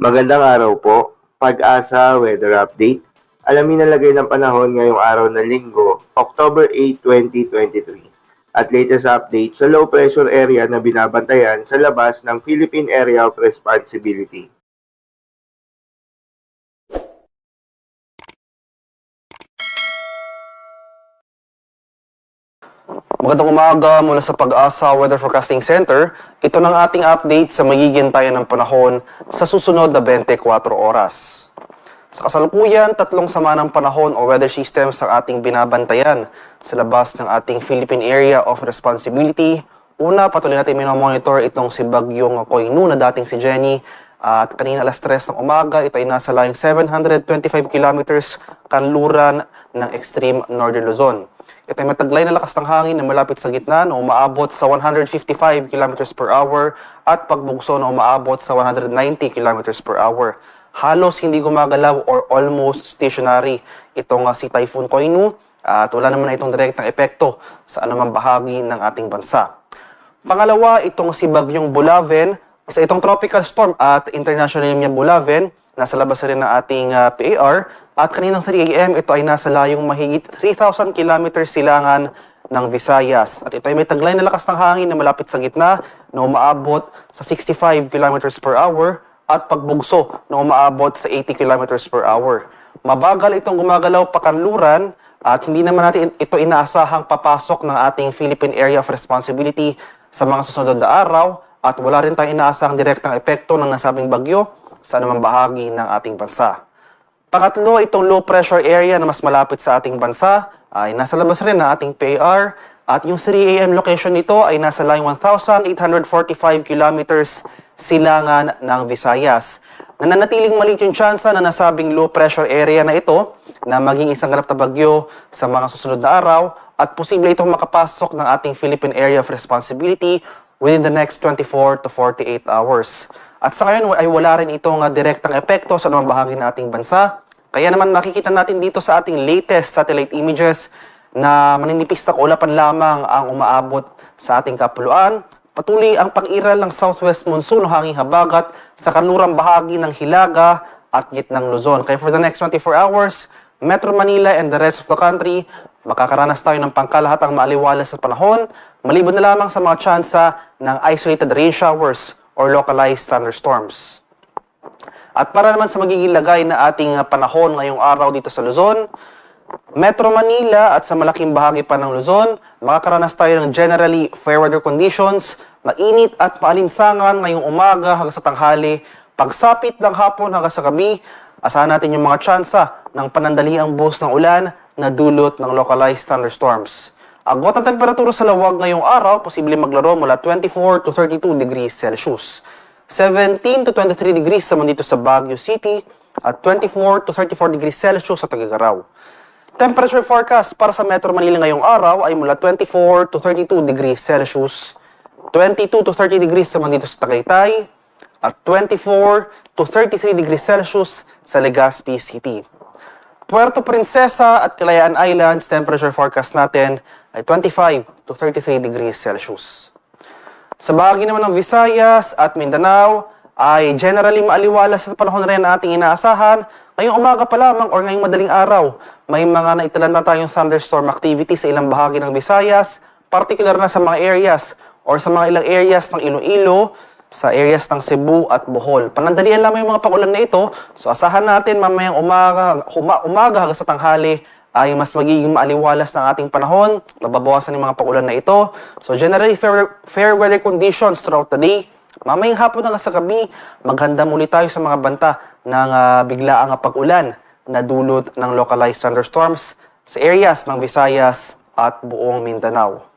Magandang araw po. Pag-asa Weather Update. Alamin ang lagay ng panahon ngayong araw na Linggo, October 8, 2023. At latest update sa low pressure area na binabantayan sa labas ng Philippine Area of Responsibility. Magandang umaga mula sa Pag-asa Weather Forecasting Center. Ito ng ating update sa magiging tayo ng panahon sa susunod na 24 oras. Sa kasalukuyan, tatlong sama ng panahon o weather systems ang ating binabantayan sa labas ng ating Philippine Area of Responsibility. Una, patuloy natin minomonitor itong si Bagyong Koinu na dating si Jenny. At kanina alas 3 ng umaga, ito ay nasa layong 725 kilometers kanluran ng extreme northern Luzon. Ito ay mataglay na lakas ng hangin na malapit sa gitna na umaabot sa 155 km per hour at pagbugso na umaabot sa 190 km per hour. Halos hindi gumagalaw or almost stationary itong si Typhoon Koinu at wala naman na itong direktang epekto sa anumang bahagi ng ating bansa. Pangalawa, itong si Bagyong Bulaven, isa itong tropical storm at international name niya Bulaven, nasa labas rin ng ating PAR. At kaninang 3 AM, ito ay nasa layong mahigit 3,000 km silangan ng Visayas. At ito ay may taglay na lakas ng hangin na malapit sa gitna na umaabot sa 65 km per hour at pagbugso na umaabot sa 80 km per hour. Mabagal itong gumagalaw pakanluran at hindi naman natin ito inaasahang papasok ng ating Philippine Area of Responsibility sa mga susunod na araw at wala rin tayong inaasahang direktang epekto ng nasabing bagyo sa anumang bahagi ng ating bansa. Pangatlo, itong low pressure area na mas malapit sa ating bansa ay nasa labas rin ng ating PAR at yung 3 AM location nito ay nasa layong 1,845 kilometers silangan ng Visayas. Nananatiling maliit yung tsansa na nasabing low pressure area na ito na maging isang ganap na bagyo sa mga susunod na araw at posible itong makapasok ng ating Philippine Area of Responsibility within the next 24 to 48 hours. At sa ngayon ay wala rin itong direktang epekto sa anumang bahagi ng ating bansa. Kaya naman makikita natin dito sa ating latest satellite images na maninipis na kaulapan lamang ang umaabot sa ating kapuluan. Patuloy ang pag-iral ng southwest monsoon o hanging habagat sa kanlurang bahagi ng Hilaga at gitnang Luzon. Kaya for the next 24 hours, Metro Manila and the rest of the country, makakaranas tayo ng pangkalahatang maaliwalas sa panahon, maliban na lamang sa mga tsansa ng isolated rain showers or localized thunderstorms. At para naman sa magiging lagay na ating panahon ngayong araw dito sa Luzon, Metro Manila at sa malaking bahagi pa ng Luzon, makakaranas tayo ng generally fair weather conditions, mainit at maalinsangan ngayong umaga hanggang sa tanghali, pagsapit ng hapon hanggang sa gabi, asahan natin yung mga tsansa ng panandaliang buhos ng ulan na dulot ng localized thunderstorms. Agwat ang temperatura sa lawag ngayong araw, posibleng maglaro mula 24 to 32 degrees Celsius. 17 to 23 degrees naman dito sa Baguio City at 24 to 34 degrees Celsius sa Tuguegarao. Temperature forecast para sa Metro Manila ngayong araw ay mula 24 to 32 degrees Celsius, 22 to 30 degrees naman dito sa Tagaytay at 24 to 33 degrees Celsius sa Legazpi City. Puerto Princesa at Kalayaan Islands, temperature forecast natin ay 25 to 33 degrees Celsius. Sa bahagi naman ng Visayas at Mindanao ay generally maaliwalas sa panahon rin na ating inaasahan. Ngayong umaga pa lamang or ngayong madaling araw, may mga naitalan na tayong thunderstorm activity sa ilang bahagi ng Visayas, particular na sa mga areas or sa mga ilang areas ng Iloilo, sa areas ng Cebu at Bohol. Panandalian lamang yung mga pagulan na ito, so asahan natin mamayang umaga hanggang sa tanghali ay mas magiging maaliwalas ng ating panahon, nababawasan yung mga pagulan na ito. So generally fair weather conditions throughout the day. Mamayang hapon hanggang sa gabi, maghanda muli tayo sa mga banta ng biglaang pag-ulan na dulot ng localized thunderstorms sa areas ng Visayas at buong Mindanao.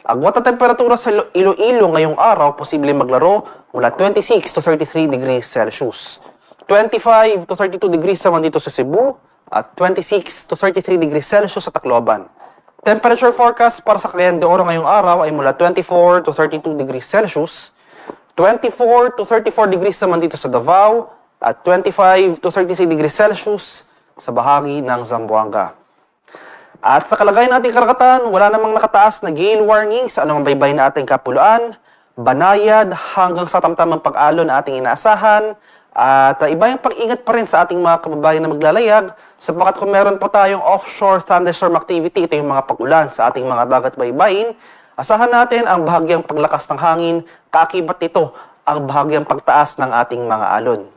Agwat ang temperatura sa Iloilo ngayong araw, posibleng maglaro mula 26 to 33 degrees Celsius. 25 to 32 degrees naman dito sa Cebu at 26 to 33 degrees Celsius sa Tacloban. Temperature forecast para sa Cagayan de Oro ngayong araw ay mula 24 to 32 degrees Celsius, 24 to 34 degrees naman dito sa Davao at 25 to 33 degrees Celsius sa bahagi ng Zamboanga. At sa kalagayan nating karagatan, wala namang nakataas na gale warning sa anumang baybayin na ating kapuluan, banayad hanggang sa tamtamang pag-alon na ating inaasahan, At iba yung pag-ingat pa rin sa ating mga kababayan na maglalayag sapagkat kung meron po tayong offshore thunderstorm activity, ito yung mga pag-ulan sa ating mga dagat baybayin, asahan natin ang bahagyang paglakas ng hangin, kaakibat nito ang bahagyang pagtaas ng ating mga alon.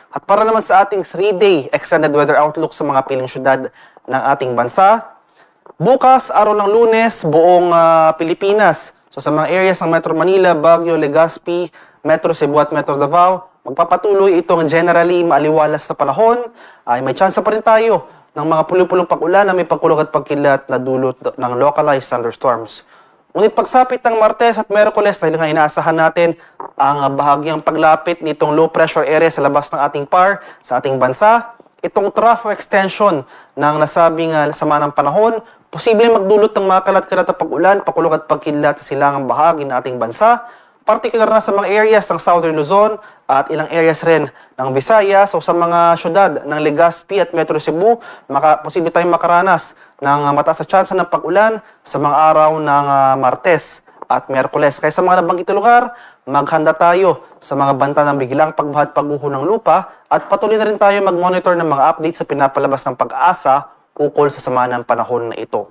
At para naman sa ating 3-day extended weather outlook sa mga piling syudad ng ating bansa, bukas, araw ng Lunes, buong Pilipinas. So sa mga areas ng Metro Manila, Baguio, Legazpi, Metro Cebu at Metro Davao, magpapatuloy itong generally maaliwalas na panahon. Ay may tsansa pa rin tayo ng mga pulong-pulong pag-ulan na may pagkulog at pagkilat na dulot ng localized thunderstorms. Ngunit pagsapit ng Martes at Miyerkules, dahil nga inaasahan natin ang bahagyang paglapit nitong low pressure area sa labas ng ating PAR sa ating bansa, itong trough extension ng nasabing sama ng panahon, posibleng magdulot ng mga kalat-kalat na pag-ulan, pakulog at pagkilat sa silangang bahagi ng ating bansa, particular na sa mga areas ng Southern Luzon at ilang areas rin ng Visayas o sa mga syudad ng Legazpi at Metro Cebu, posible tayong makaranas ng mataas na tsansa ng pag-ulan sa mga araw ng Martes at Miyerkules. Kaya sa mga nabanggit na lugar, maghanda tayo sa mga banta ng biglang pagbaha at pagguho ng lupa at patuloy na rin tayo mag-monitor ng mga updates sa pinapalabas ng Pag-asa ukol sa sama ng panahon na ito.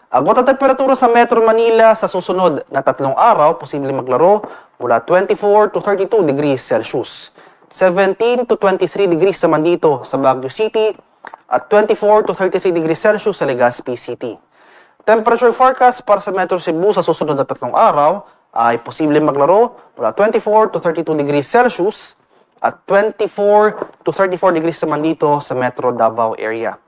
Agwat at temperatura sa Metro Manila sa susunod na 3 araw, posibleng maglaro mula 24 to 32 degrees Celsius. 17 to 23 degrees naman dito sa Baguio City at 24 to 33 degrees Celsius sa Legazpi City. Temperature forecast para sa Metro Cebu sa susunod na 3 araw ay posibleng maglaro mula 24 to 32 degrees Celsius at 24 to 34 degrees naman dito sa Metro Davao area.